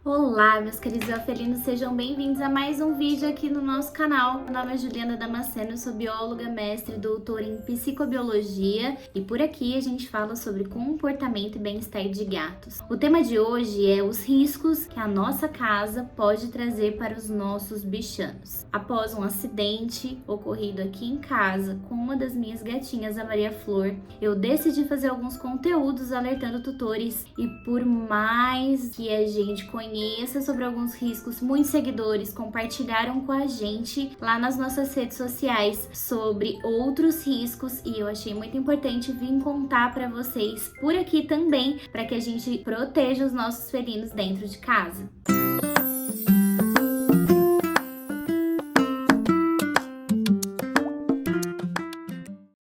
Olá, meus queridos felinos, sejam bem-vindos a mais um vídeo aqui no nosso canal. Meu nome é Juliana Damasceno, eu sou bióloga, mestre e doutora em psicobiologia e por aqui a gente fala sobre comportamento e bem-estar de gatos. O tema de hoje é os riscos que a nossa casa pode trazer para os nossos bichanos. Após um acidente ocorrido aqui em casa com uma das minhas gatinhas, a Maria Flor, eu decidi fazer alguns conteúdos alertando tutores e por mais que a gente conheça sobre alguns riscos, muitos seguidores compartilharam com a gente lá nas nossas redes sociais sobre outros riscos e eu achei muito importante vir contar para vocês por aqui também, para que a gente proteja os nossos felinos dentro de casa.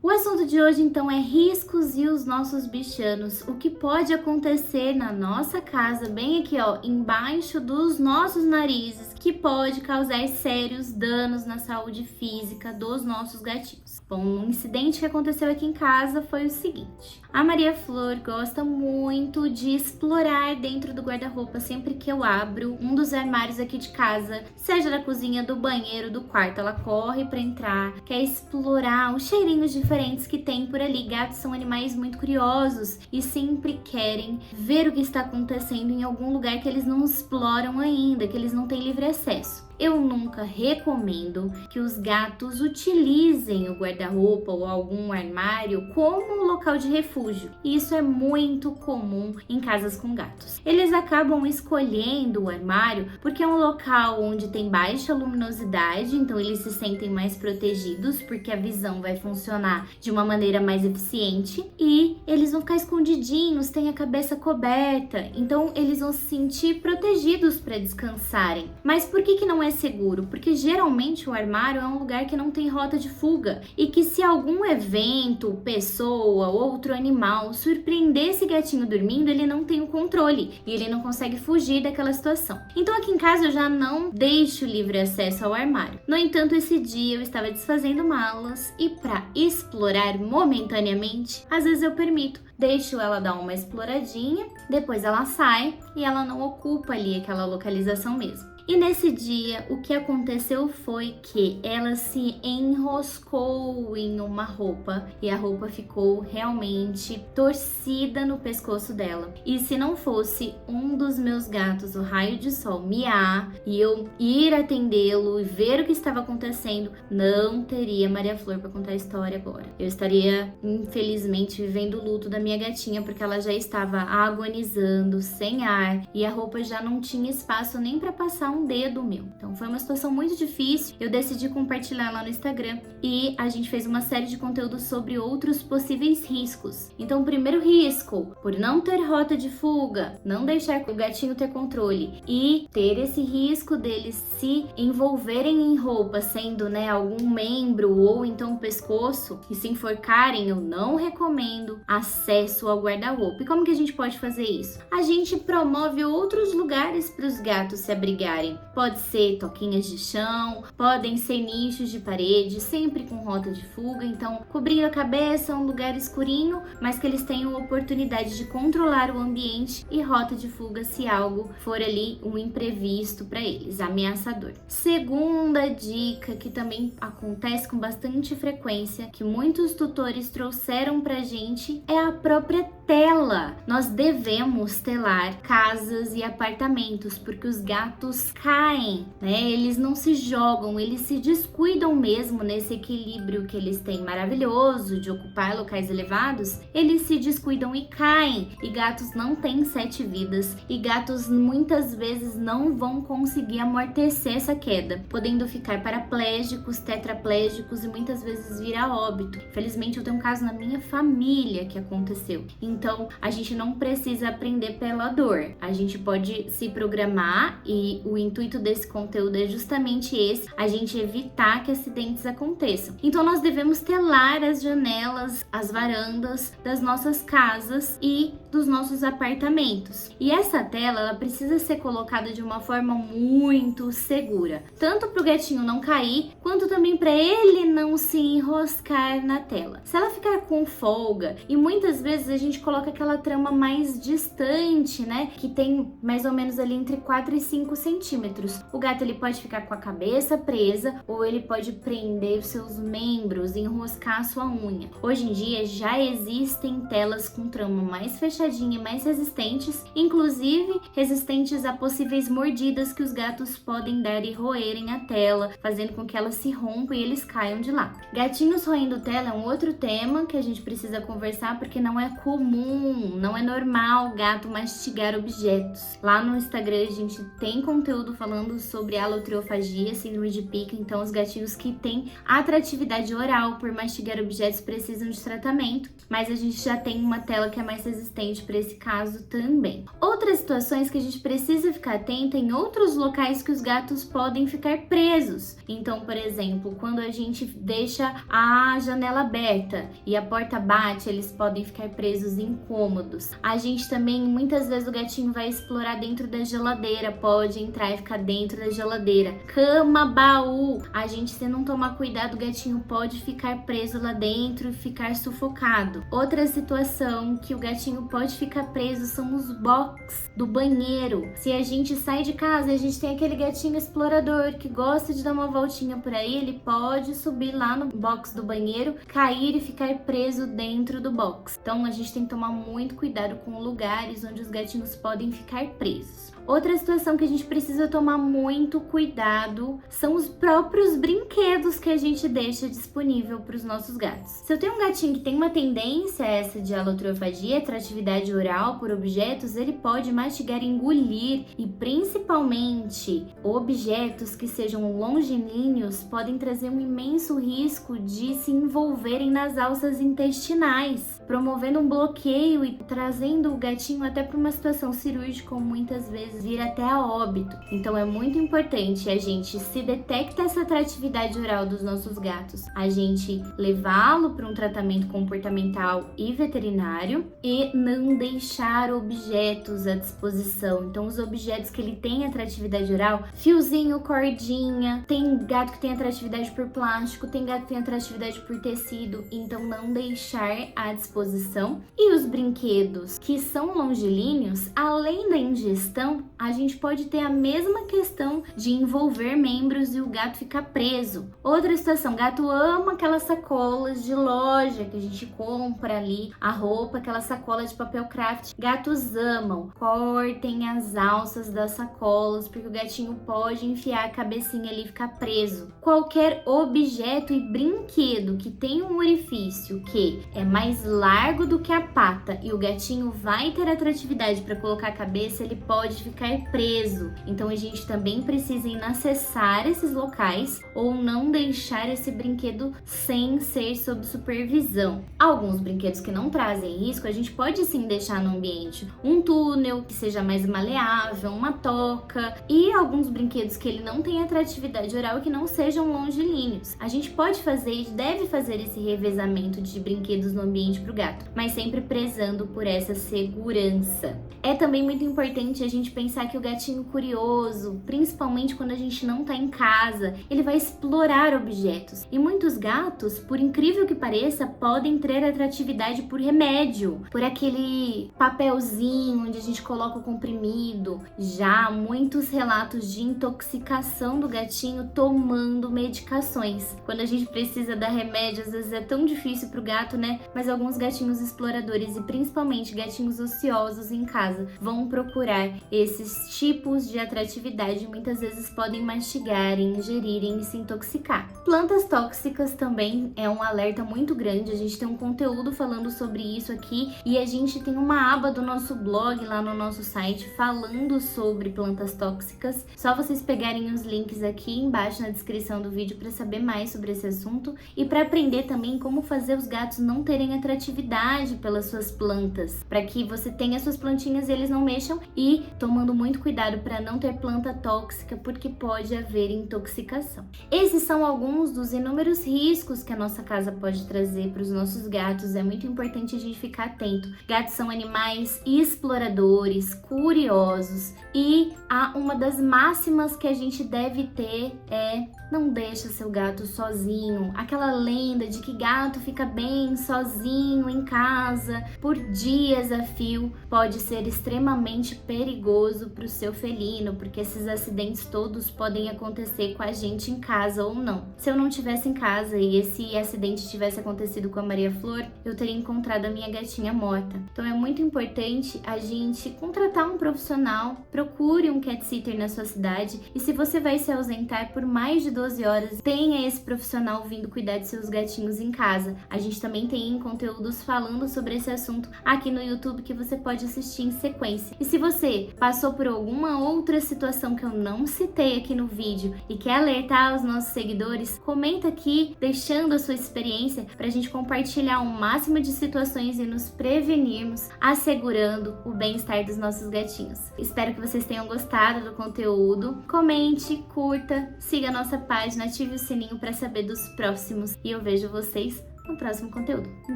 O assunto de hoje então é riscos e os nossos bichanos, o que pode acontecer na nossa casa, bem aqui ó, embaixo dos nossos narizes, que pode causar sérios danos na saúde física dos nossos gatinhos. Bom, um incidente que aconteceu aqui em casa foi o seguinte: a Maria Flor gosta muito de explorar dentro do guarda-roupa sempre que eu abro um dos armários aqui de casa, seja da cozinha, do banheiro, do quarto, ela corre para entrar, quer explorar os cheirinhos diferentes que tem por ali. Gatos são animais muito curiosos e sempre querem ver o que está acontecendo em algum lugar que eles não exploram ainda, que eles não têm livre acesso. Eu nunca recomendo que os gatos utilizem o guarda-roupa ou algum armário como um local de refúgio. E isso é muito comum em casas com gatos. Eles acabam escolhendo o armário porque é um local onde tem baixa luminosidade, então eles se sentem mais protegidos porque a visão vai funcionar de uma maneira mais eficiente e eles vão ficar escondidinhos, têm a cabeça coberta, então eles vão se sentir protegidos para descansarem. Mas por que não é seguro? Porque geralmente o armário é um lugar que não tem rota de fuga e que se algum evento, pessoa, outro animal surpreender esse gatinho dormindo, ele não tem o controle e ele não consegue fugir daquela situação. Então aqui em casa eu já não deixo livre acesso ao armário. No entanto, esse dia eu estava desfazendo malas e para explorar momentaneamente, às vezes eu permito. Deixo ela dar uma exploradinha, depois ela sai e ela não ocupa ali aquela localização mesmo. E nesse dia, o que aconteceu foi que ela se enroscou em uma roupa e a roupa ficou realmente torcida no pescoço dela. E se não fosse um dos meus gatos, o Raio de Sol, miar e eu ir atendê-lo e ver o que estava acontecendo, não teria Maria Flor para contar a história agora. Eu estaria, infelizmente, vivendo o luto da minha gatinha porque ela já estava agonizando, sem ar e a roupa já não tinha espaço nem para passar um dedo meu. Então foi uma situação muito difícil. Eu decidi compartilhar lá no Instagram e a gente fez uma série de conteúdos sobre outros possíveis riscos. Então o primeiro risco, por não ter rota de fuga, não deixar o gatinho ter controle e ter esse risco deles se envolverem em roupa, sendo algum membro ou então o pescoço e se enforcarem, eu não recomendo acesso ao guarda-roupa. E como que a gente pode fazer isso? A gente promove outros lugares para os gatos se abrigarem. Pode ser toquinhas de chão, podem ser nichos de parede, sempre com rota de fuga, então cobrindo a cabeça, um lugar escurinho, mas que eles tenham oportunidade de controlar o ambiente e rota de fuga se algo for ali um imprevisto para eles, ameaçador. Segunda dica que também acontece com bastante frequência, que muitos tutores trouxeram pra gente, é a própria tela. Nós devemos telar casas e apartamentos porque os gatos caem, Eles não se jogam, eles se descuidam mesmo nesse equilíbrio que eles têm maravilhoso de ocupar locais elevados, eles se descuidam e caem. E gatos não têm 7 vidas e gatos muitas vezes não vão conseguir amortecer essa queda, podendo ficar paraplégicos, tetraplégicos e muitas vezes vir a óbito. Infelizmente eu tenho um caso na minha família que aconteceu. Então a gente não precisa aprender pela dor, a gente pode se programar e o intuito desse conteúdo é justamente esse, a gente evitar que acidentes aconteçam. Então nós devemos telar as janelas, as varandas das nossas casas e dos nossos apartamentos. E essa tela, ela precisa ser colocada de uma forma muito segura, tanto para o gatinho não cair, quanto também para ele não se enroscar na tela. Se ela ficar com folga, e muitas vezes a gente coloca aquela trama mais distante, né, que tem mais ou menos ali entre 4 e 5 centímetros, o gato ele pode ficar com a cabeça presa ou ele pode prender os seus membros, enroscar a sua unha. Hoje em dia já existem telas com trama mais fechadinha e mais resistentes, inclusive resistentes a possíveis mordidas que os gatos podem dar e roerem a tela, fazendo com que ela se rompa e eles caiam de lá. Gatinhos roendo tela é um outro tema que a gente precisa conversar, porque não é comum, não é normal o gato mastigar objetos. Lá no Instagram a gente tem conteúdo falando sobre alotriofagia, síndrome de pica, então os gatinhos que têm atratividade oral por mastigar objetos precisam de tratamento, mas a gente já tem uma tela que é mais resistente para esse caso também. Outras situações que a gente precisa ficar atento em outros locais que os gatos podem ficar presos. Então, por exemplo, quando a gente deixa a janela aberta e a porta bate, eles podem ficar presos incômodos. A gente também, muitas vezes o gatinho vai explorar dentro da geladeira, pode entrar e ficar dentro da geladeira. Cama, baú, a gente, se não tomar cuidado, o gatinho pode ficar preso lá dentro e ficar sufocado. Outra situação que o gatinho pode ficar preso são os box do banheiro. Se a gente sai de casa e a gente tem aquele gatinho explorador que gosta de dar uma voltinha por aí, ele pode subir lá no box do banheiro, cair e ficar preso dentro do box. Então a gente tem que tomar muito cuidado com lugares onde os gatinhos podem ficar presos. Outra situação que a gente precisa tomar muito cuidado são os próprios brinquedos que a gente deixa disponível para os nossos gatos. Se eu tenho um gatinho que tem uma tendência a essa de alotriofagia, atratividade oral por objetos, ele pode mastigar e engolir, e principalmente objetos que sejam longilíneos podem trazer um imenso risco de se envolverem nas alças intestinais, promovendo um bloqueio e trazendo o gatinho até para uma situação cirúrgica, ou muitas vezes vir até a óbito. Então é muito importante a gente, se detecta essa atratividade oral dos nossos gatos, a gente levá-lo para um tratamento comportamental e veterinário e não deixar objetos à disposição. Então os objetos que ele tem atratividade oral, fiozinho, cordinha, tem gato que tem atratividade por plástico, tem gato que tem atratividade por tecido, então não deixar à disposição. E os brinquedos que são longilíneos, além da ingestão, a gente pode ter a mesma questão de envolver membros e o gato ficar preso. Outra situação, gato ama aquelas sacolas de loja que a gente compra ali, a roupa, aquela sacola de papel craft. Gatos amam. Cortem as alças das sacolas, porque o gatinho pode enfiar a cabecinha ali e ficar preso. Qualquer objeto e brinquedo que tem um orifício que é mais largo do que a pata e o gatinho vai ter atratividade para colocar a cabeça, ele pode ficar preso. Então a gente também precisa inacessar esses locais ou não deixar esse brinquedo sem ser sob supervisão. Alguns brinquedos que não trazem risco, a gente pode sim deixar no ambiente. Um túnel que seja mais maleável, uma toca, e alguns brinquedos que ele não tem atratividade oral e que não sejam longilíneos. A gente pode fazer e deve fazer esse revezamento de brinquedos no ambiente para o gato, mas sempre prezando por essa segurança. É também muito importante a gente pensar que o gatinho curioso, principalmente quando a gente não tá em casa, ele vai explorar objetos. E muitos gatos, por incrível que pareça, podem ter atratividade por remédio, por aquele papelzinho onde a gente coloca o comprimido. Já muitos relatos de intoxicação do gatinho tomando medicações. Quando a gente precisa dar remédio, às vezes é tão difícil pro gato, né? Mas alguns gatinhos exploradores e principalmente gatinhos ociosos em casa vão procurar esses tipos de atratividade, muitas vezes podem mastigar, ingerirem e se intoxicar. Plantas tóxicas também é um alerta muito grande, a gente tem um conteúdo falando sobre isso aqui e a gente tem uma aba do nosso blog lá no nosso site falando sobre plantas tóxicas. Só vocês pegarem os links aqui embaixo na descrição do vídeo para saber mais sobre esse assunto e para aprender também como fazer os gatos não terem atratividade pelas suas plantas, para que você tenha suas plantinhas e eles não mexam e tomando tomando muito cuidado para não ter planta tóxica, porque pode haver intoxicação. Esses são alguns dos inúmeros riscos que a nossa casa pode trazer para os nossos gatos. É muito importante a gente ficar atento. Gatos são animais exploradores, curiosos, e uma das máximas que a gente deve ter é: não deixa seu gato sozinho. Aquela lenda de que gato fica bem sozinho em casa por dias a fio pode ser extremamente perigoso para o seu felino, porque esses acidentes todos podem acontecer com a gente em casa ou não. Se eu não estivesse em casa e esse acidente tivesse acontecido com a Maria Flor, eu teria encontrado a minha gatinha morta. Então é muito importante a gente contratar um profissional. Procure um cat sitter na sua cidade, e se você vai se ausentar por mais de 12 horas, tenha esse profissional vindo cuidar de seus gatinhos em casa. A gente também tem conteúdos falando sobre esse assunto aqui no YouTube que você pode assistir em sequência. E se você passou por alguma outra situação que eu não citei aqui no vídeo e quer alertar os nossos seguidores, comenta aqui deixando a sua experiência para a gente compartilhar o máximo de situações e nos prevenirmos, assegurando o bem-estar dos nossos gatinhos. Espero que vocês tenham gostado do conteúdo. Comente, curta, siga a nossa página, ative o sininho para saber dos próximos, e eu vejo vocês no próximo conteúdo. Um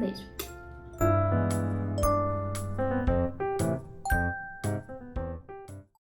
beijo!